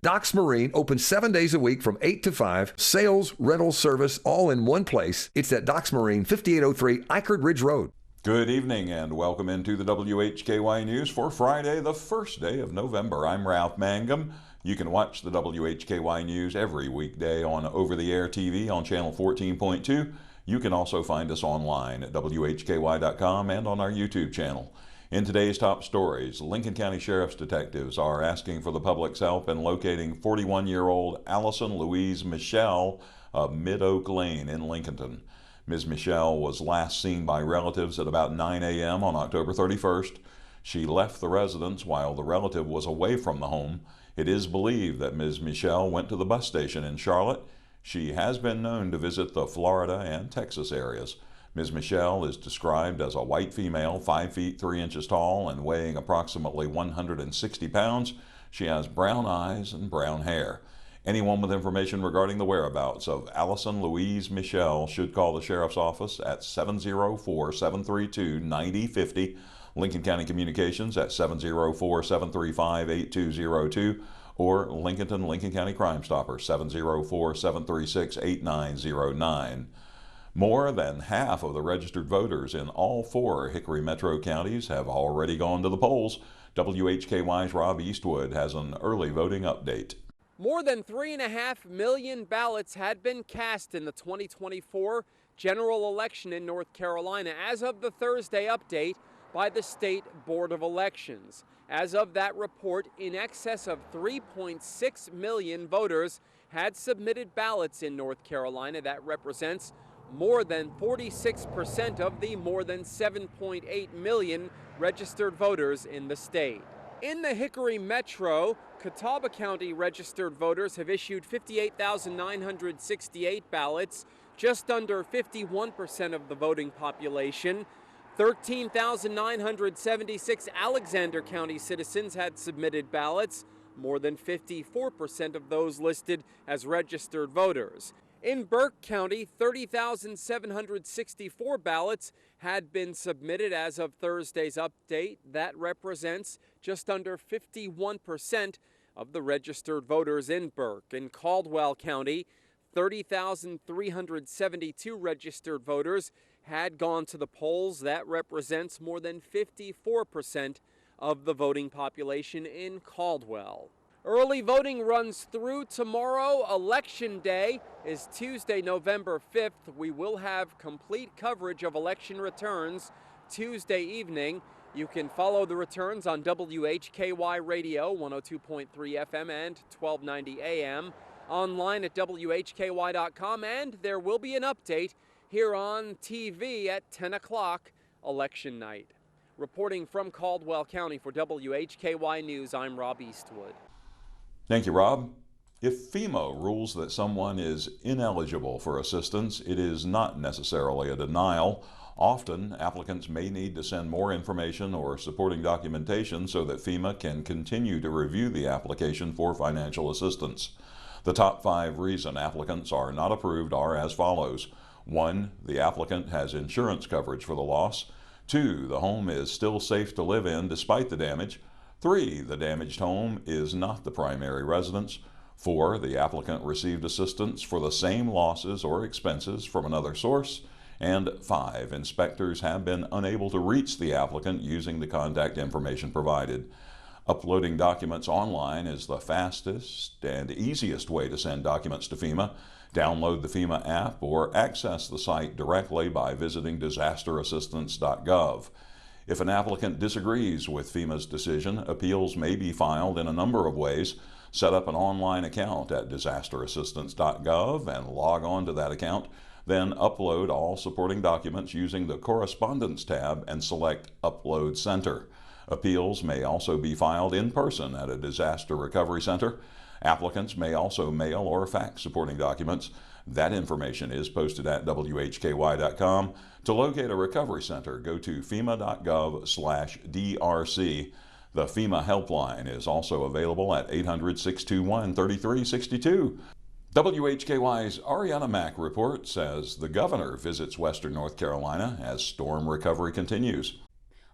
Docks Marine opens 7 days a week from 8 to 5. Sales, rental, service, all in one place. It's at Docks Marine, 5803 Eichard Ridge Road. Good evening and welcome into the WHKY News for Friday, the first day of November. I'm Ralph Mangum. You can watch the WHKY News every weekday on over-the-air TV on channel 14.2. You can also find us online at WHKY.com and on our YouTube channel. In today's top stories, Lincoln County Sheriff's detectives are asking for the public's help in locating 41-year-old Allison Louise Meshell of Mid-Oak Lane in Lincolnton. Ms. Meshell was last seen by relatives at about 9 a.m. on October 31st. She left the residence while the relative was away from the home. It is believed that Ms. Meshell went to the bus station in Charlotte. She has been known to visit the Florida and Texas areas. Ms. Meshell is described as a white female, 5 feet 3 inches tall and weighing approximately 160 pounds. She has brown eyes and brown hair. Anyone with information regarding the whereabouts of Allison Louise Meshell should call the Sheriff's Office at 704-732-9050, Lincoln County Communications at 704-735-8202, or Lincoln County Crime Stopper 704-736-8909. More than half of the registered voters in all 4 Hickory metro counties have already gone to the polls. WHKY's Rob Eastwood has an early voting update. More than 3.5 million ballots had been cast in the 2024 general election in North Carolina as of the Thursday update by the State Board of Elections. As of that report, in excess of 3.6 million voters had submitted ballots in North Carolina. That represents more than 46% of the more than 7.8 million registered voters in the state. In the Hickory Metro, Catawba County registered voters have issued 58,968 ballots, just under 51% of the voting population. 13,976 Alexander County citizens had submitted ballots, more than 54% of those listed as registered voters. In Burke County, 30,764 ballots had been submitted as of Thursday's update. That represents just under 51% of the registered voters in Burke. In Caldwell County, 30,372 registered voters had gone to the polls. That represents more than 54% of the voting population in Caldwell. Early voting runs through tomorrow. Election Day is Tuesday, November 5th. We will have complete coverage of election returns Tuesday evening. You can follow the returns on WHKY Radio, 102.3 FM and 1290 AM, online at WHKY.com, and there will be an update here on TV at 10 o'clock election night. Reporting from Caldwell County for WHKY News, I'm Rob Eastwood. Thank you, Rob. If FEMA rules that someone is ineligible for assistance, it is not necessarily a denial. Often, applicants may need to send more information or supporting documentation so that FEMA can continue to review the application for financial assistance. The top 5 reasons applicants are not approved are as follows. 1, the applicant has insurance coverage for the loss. 2, the home is still safe to live in despite the damage. 3, the damaged home is not the primary residence. 4, the applicant received assistance for the same losses or expenses from another source. And 5, inspectors have been unable to reach the applicant using the contact information provided. Uploading documents online is the fastest and easiest way to send documents to FEMA. Download the FEMA app or access the site directly by visiting disasterassistance.gov. If an applicant disagrees with FEMA's decision, appeals may be filed in a number of ways. Set up an online account at disasterassistance.gov and log on to that account. Then upload all supporting documents using the Correspondence tab and select Upload Center. Appeals may also be filed in person at a disaster recovery center. Applicants may also mail or fax supporting documents. That information is posted at WHKY.com. To locate a recovery center, go to FEMA.gov/DRC. The FEMA helpline is also available at 800-621-3362. WHKY's Arianna Mack reports says the governor visits western North Carolina as storm recovery continues.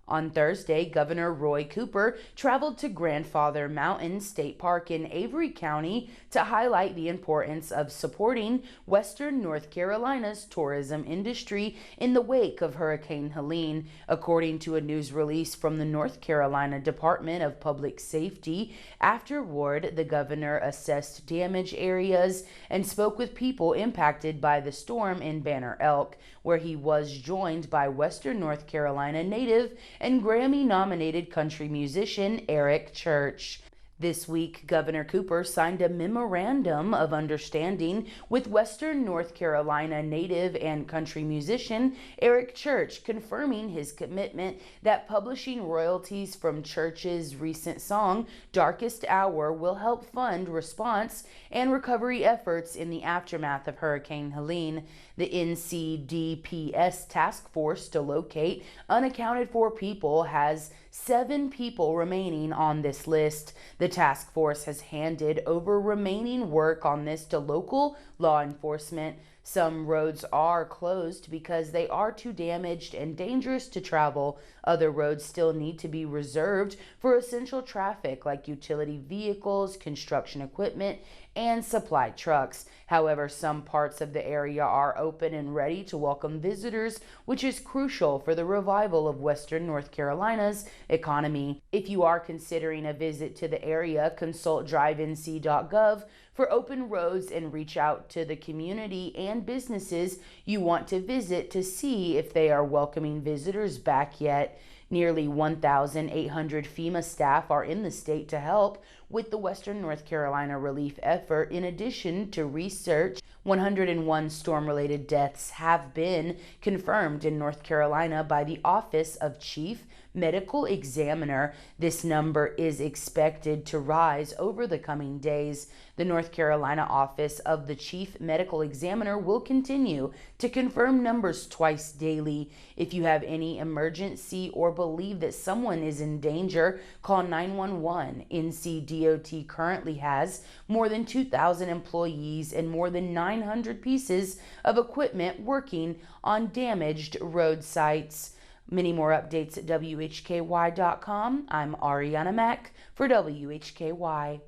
On Thursday, Governor Roy Cooper traveled to Grandfather Mountain State Park in Avery County to highlight the importance of supporting Western North Carolina's tourism industry in the wake of Hurricane Helene. According to a news release from the North Carolina Department of Public Safety, afterward, the governor assessed damage areas and spoke with people impacted by the storm in Banner Elk, where he was joined by Western North Carolina native and Grammy-nominated country musician Eric Church. This week, Governor Cooper signed a memorandum of understanding with Western North Carolina native and country musician Eric Church, confirming his commitment that publishing royalties from Church's recent song, Darkest Hour, will help fund response and recovery efforts in the aftermath of Hurricane Helene. The NCDPS task force to locate unaccounted for people has 7 people remaining on this list. The task force has handed over remaining work on this to local law enforcement. Some roads are closed because they are too damaged and dangerous to travel. Other roads still need to be reserved for essential traffic like utility vehicles, construction equipment, and supply trucks. However, some parts of the area are open and ready to welcome visitors, which is crucial for the revival of Western North Carolina's economy. If you are considering a visit to the area, consult drivenc.gov for open roads and reach out to the community and businesses you want to visit to see if they are welcoming visitors back yet. Nearly 1,800 FEMA staff are in the state to help with the Western North Carolina relief effort. In addition to research, 101 storm-related deaths have been confirmed in North Carolina by the Office of Chief Medical Examiner. This number is expected to rise over the coming days. The North Carolina Office of the Chief Medical Examiner will continue to confirm numbers twice daily. If you have any emergency or believe that someone is in danger, call 911. NCDOT currently has more than 2,000 employees and more than 900 pieces of equipment working on damaged road sites. Many more updates at WHKY.com. I'm Arianna Mack for WHKY.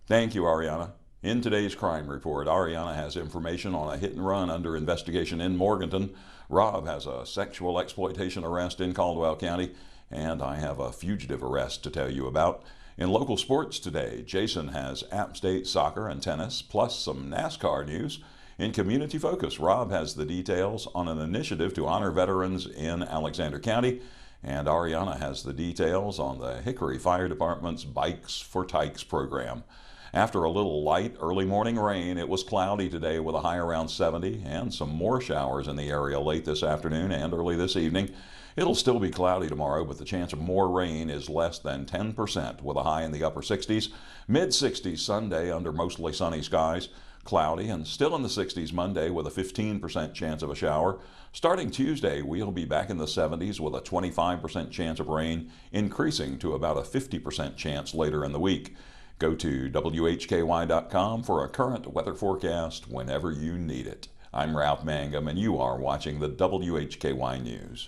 Thank you, Arianna. In today's crime report, Arianna has information on a hit and run under investigation in Morganton. Rob has a sexual exploitation arrest in Caldwell County, and I have a fugitive arrest to tell you about. In local sports today, Jason has App State soccer and tennis, plus some NASCAR news. In Community Focus, Rob has the details on an initiative to honor veterans in Alexander County, and Arianna has the details on the Hickory Fire Department's Bikes for Tykes program. After a little light early morning rain, it was cloudy today with a high around 70 and some more showers in the area late this afternoon and early this evening. It'll still be cloudy tomorrow, but the chance of more rain is less than 10% with a high in the upper 60s. Mid-60s Sunday under mostly sunny skies. Cloudy and still in the 60s Monday with a 15% chance of a shower. Starting Tuesday, we'll be back in the 70s with a 25% chance of rain, increasing to about a 50% chance later in the week. Go to WHKY.com for a current weather forecast whenever you need it. I'm Ralph Mangum, and you are watching the WHKY News.